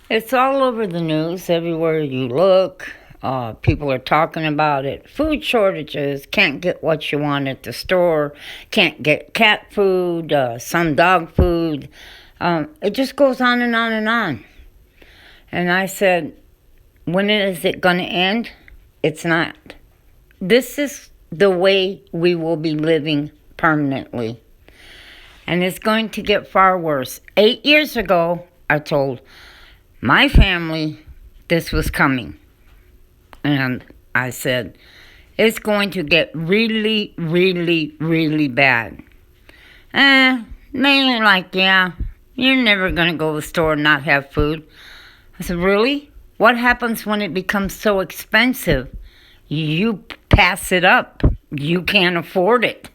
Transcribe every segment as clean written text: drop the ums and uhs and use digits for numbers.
It's all over the news, everywhere you look. People are talking about it. Food shortages, can't get what you want at the store, can't get cat food, some dog food. It just goes on and on and on. And I said, when is it going to end? It's not. This is the way we will be living permanently. And it's going to get far worse. 8 years ago, I told my family this was coming. And I said, it's going to get really, really, really bad. Mainly like, yeah, you're never going to go to the store and not have food. I said, really? What happens when it becomes so expensive? You pass it up. You can't afford it.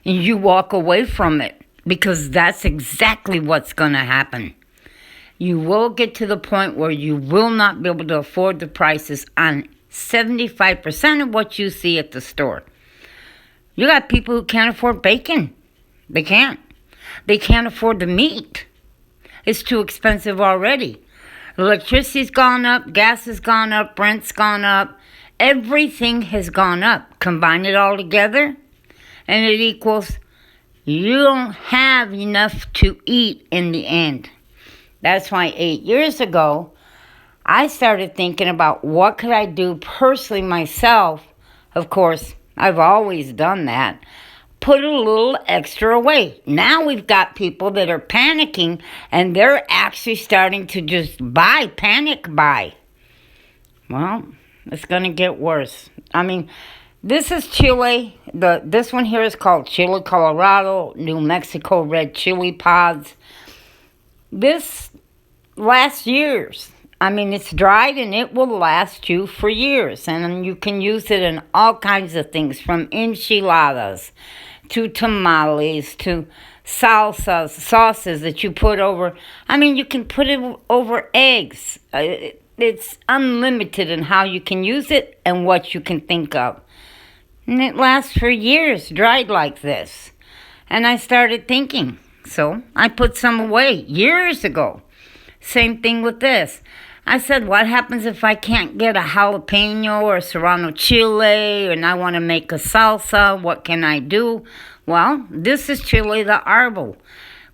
And you walk away from it because that's exactly what's going to happen. You will get to the point where you will not be able to afford the prices on 75% of what you see at the store. You got people who can't afford bacon. They can't. They can't afford the meat. It's too expensive already. Electricity's gone up, gas has gone up, rent's gone up. Everything has gone up. Combine it all together, and it equals you don't have enough to eat in the end. That's why 8 years ago, I started thinking about what could I do personally myself. Of course, I've always done that. Put a little extra away. Now we've got people that are panicking, and they're actually starting to just panic buy. Well, it's going to get worse. I mean, this is Chile. This one here is called Chile, Colorado, New Mexico red chili pods. This lasts years. I mean, it's dried and it will last you for years. And you can use it in all kinds of things, from enchiladas to tamales to salsas, sauces that you put over. I mean, you can put it over eggs. It's unlimited in how you can use it and what you can think of. And it lasts for years, dried like this. And I started thinking. So I put some away years ago. Same thing with this. I said, what happens if I can't get a jalapeno or a serrano chile and I want to make a salsa? What can I do? Well, this is chile de árbol.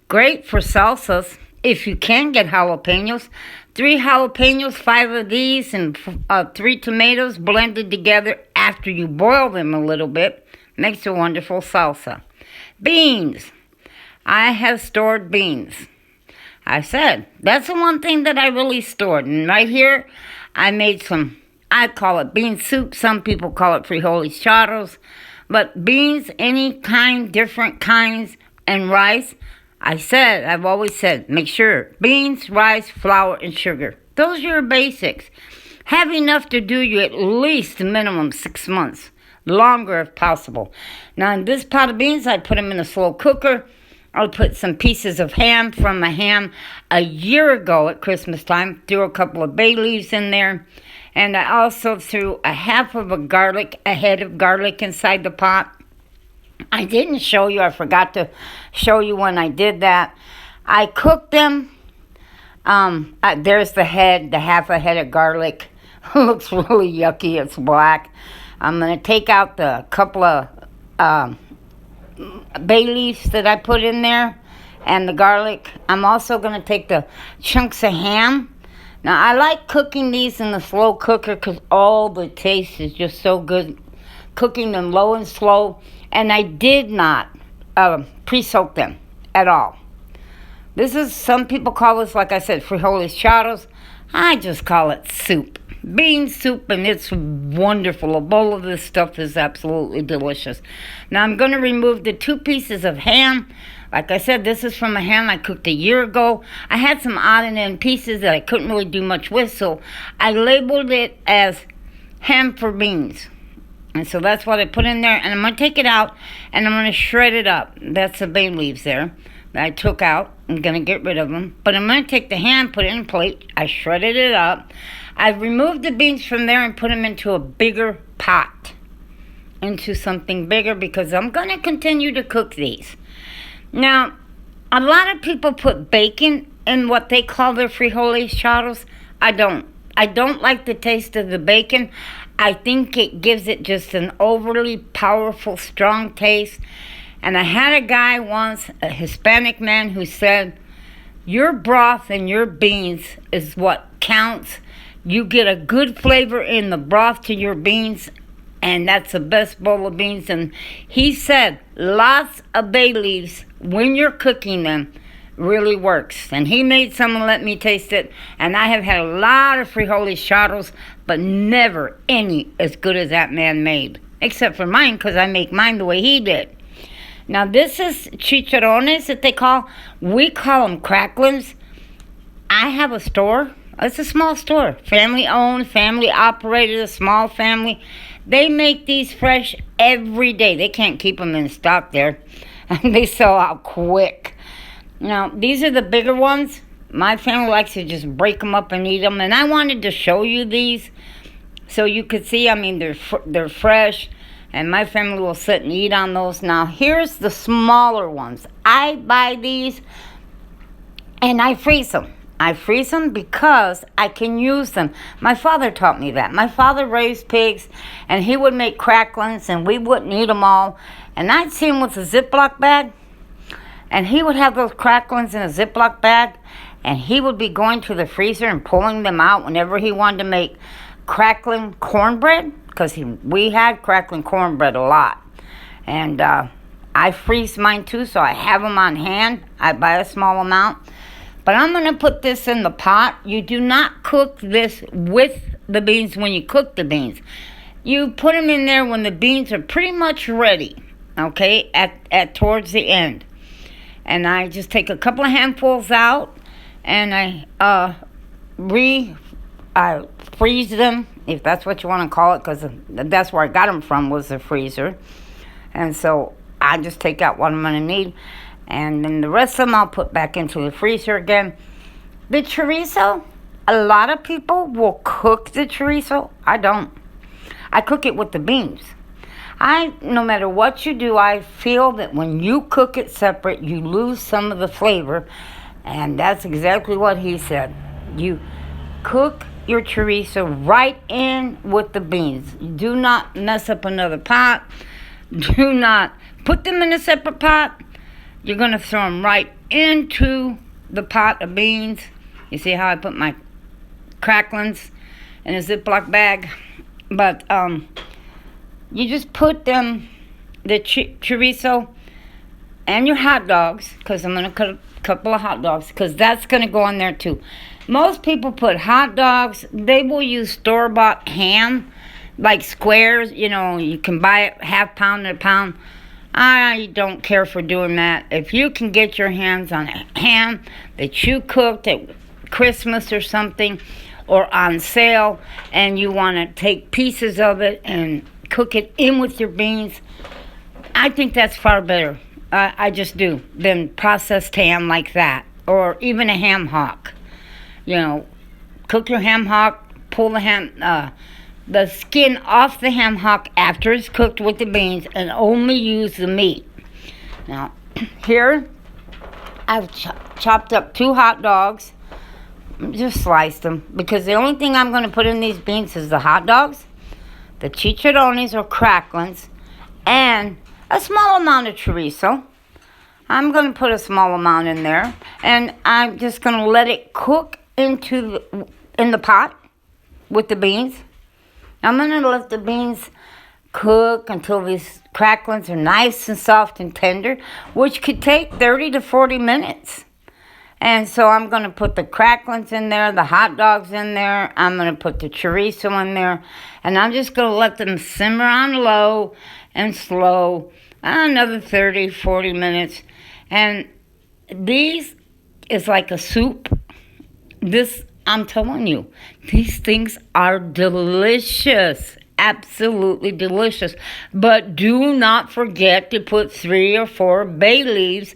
Great for salsas if you can get jalapenos. 3 jalapenos, 5 of these, and 3 tomatoes blended together after you boil them a little bit. Makes a wonderful salsa. Beans. I have stored beans. I said, that's the one thing that I really stored. And right here, I made some, I call it bean soup. Some people call it frijoles charros. But beans, any kind, different kinds, and rice. I've always said, make sure beans, rice, flour, and sugar. Those are your basics. Have enough to do you at least minimum 6 months. Longer if possible. Now, in this pot of beans, I put them in a slow cooker. I'll put some pieces of ham from a ham a year ago at Christmas time. Threw a couple of bay leaves in there. And I also threw a half of a head of garlic inside the pot. I didn't show you. I forgot to show you when I did that. I cooked them. There's the half a head of garlic. Looks really yucky. It's black. I'm going to take out the couple of bay leaves that I put in there and the garlic. I'm also going to take the chunks of ham. Now, I like cooking these in the slow cooker because all the taste is just so good. Cooking them low and slow. And I did not pre-soak them at all. Some people call this, like I said, frijoles charros. I just call it soup. Bean soup, and it's wonderful. A bowl of this stuff is absolutely delicious. Now I'm going to remove the 2 pieces of ham. Like I said, this is from a ham I cooked a year ago. I had some odd and end pieces that I couldn't really do much with, so I labeled it as ham for beans. And so that's what I put in there. And I'm going to take it out, and I'm going to shred it up. That's the bay leaves there that I took out. I'm going to get rid of them. But I'm going to take the ham, put it in a plate. I shredded it up. I removed the beans from there and put them into a bigger pot. Into something bigger because I'm going to continue to cook these. Now, a lot of people put bacon in what they call their frijoles charros. I don't. I don't like the taste of the bacon. I think it gives it just an overly powerful, strong taste. And I had a guy once, a Hispanic man, who said, your broth and your beans is what counts. You get a good flavor in the broth to your beans, and that's the best bowl of beans. And he said lots of bay leaves when you're cooking them really works. And he made some and let me taste it. And I have had a lot of frijoles charros, but never any as good as that man made. Except for mine, because I make mine the way he did. Now this is chicharrones that they call. We call them cracklins. I have a store. It's a small store. Family owned, family operated, a small family. They make these fresh every day. They can't keep them in stock there. And they sell out quick. Now, these are the bigger ones. My family likes to just break them up and eat them. And I wanted to show you these so you could see, I mean, they're fresh. And my family will sit and eat on those. Now, here's the smaller ones. I buy these and I freeze them. I freeze them because I can use them. My father taught me that. My father raised pigs, and he would make cracklings, and we wouldn't eat them all. And I'd see him with a Ziploc bag. And he would have those cracklings in a Ziploc bag, and he would be going to the freezer and pulling them out whenever he wanted to make crackling cornbread, because we had crackling cornbread a lot. And I freeze mine too, so I have them on hand. I buy a small amount. But I'm going to put this in the pot. You do not cook this with the beans when you cook the beans. You put them in there when the beans are pretty much ready, okay, at towards the end. And I just take a couple of handfuls out, and I freeze them, if that's what you want to call it, because that's where I got them from, was the freezer. And so I just take out what I'm going to need, and then the rest of them I'll put back into the freezer again. The chorizo, a lot of people will cook the chorizo. I don't. I cook it with the beans. No matter what you do, I feel that when you cook it separate, you lose some of the flavor. And that's exactly what he said. You cook your chorizo right in with the beans. Do not mess up another pot. Do not put them in a separate pot. You're going to throw them right into the pot of beans. You see how I put my cracklings in a Ziploc bag? But, you just put them, the chorizo and your hot dogs, because I'm going to cut a couple of hot dogs, because that's going to go on there too. Most people put hot dogs. They will use store-bought ham, like squares. You know, you can buy it half pound and a pound. I don't care for doing that. If you can get your hands on a ham that you cooked at Christmas or something, or on sale, and you want to take pieces of it and cook it in with your beans, I think that's far better. I just do, than processed ham like that, or even a ham hock. You know, cook your ham hock, pull the skin off the ham hock after it's cooked with the beans, and only use the meat. Now, here I've chopped up 2 hot dogs. Just sliced them, because the only thing I'm going to put in these beans is the hot dogs, the chicharrones or cracklings, and a small amount of chorizo. I'm going to put a small amount in there, and I'm just going to let it cook in the pot with the beans. I'm going to let the beans cook until these cracklings are nice and soft and tender, which could take 30 to 40 minutes. And so I'm going to put the cracklings in there, the hot dogs in there. I'm going to put the chorizo in there. And I'm just going to let them simmer on low and slow another 30, 40 minutes. And these is like a soup. This, I'm telling you, these things are delicious. Absolutely delicious. But do not forget to put 3 or 4 bay leaves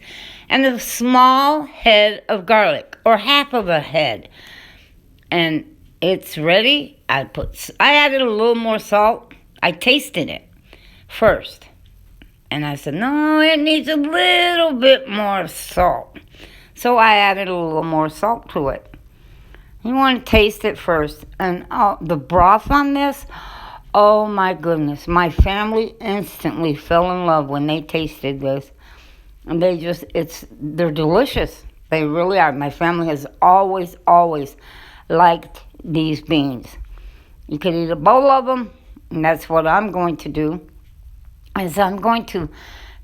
and a small head of garlic, or half of a head. And it's ready. I added a little more salt. I tasted it first. And I said, no, it needs a little bit more salt. So I added a little more salt to it. You want to taste it first. And the broth on this, oh my goodness. My family instantly fell in love when they tasted this. And they're delicious. They really are. My family has always, always liked these beans. You can eat a bowl of them, and that's what I'm going to do. Is I'm going to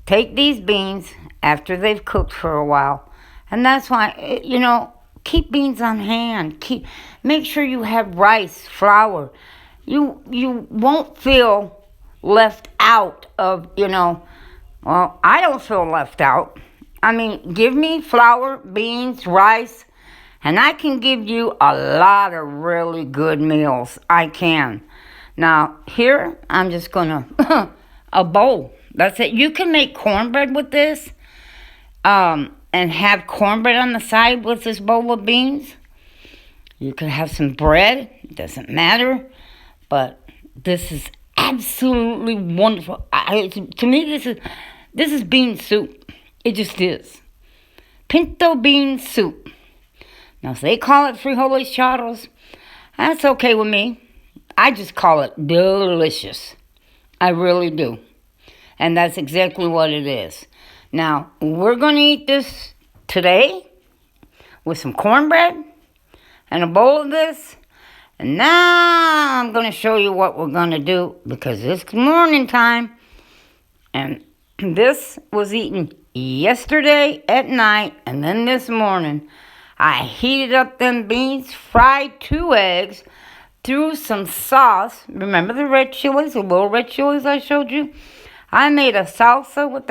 take these beans after they've cooked for a while. And that's why, keep beans on hand. Make sure you have rice, flour. You won't feel left out of, well, I don't feel left out. I mean, give me flour, beans, rice, and I can give you a lot of really good meals. I can. Now, here, I'm just going to, a bowl. That's it. You can make cornbread with this, and have cornbread on the side with this bowl of beans. You could have some bread. It doesn't matter. But this is absolutely wonderful. To me, this is bean soup. It just is. Pinto bean soup. Now, if they call it frijoles charros, that's okay with me. I just call it delicious. I really do. And that's exactly what it is. Now, we're going to eat this today with some cornbread and a bowl of this. And now I'm going to show you what we're going to do because it's morning time. And this was eaten yesterday at night and then this morning. I heated up them beans, fried 2 eggs, threw some sauce. Remember the red chilies, the little red chilies I showed you? I made a salsa with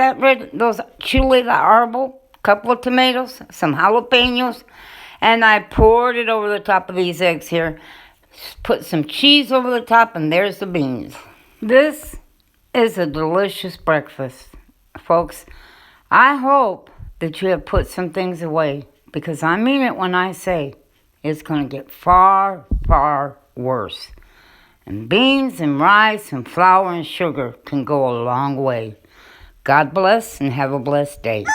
those chile de árbol, a couple of tomatoes, some jalapenos, and I poured it over the top of these eggs here. Put some cheese over the top, and there's the beans. This is a delicious breakfast, folks. I hope that you have put some things away, because I mean it when I say it's going to get far, far worse. And beans and rice and flour and sugar can go a long way. God bless and have a blessed day.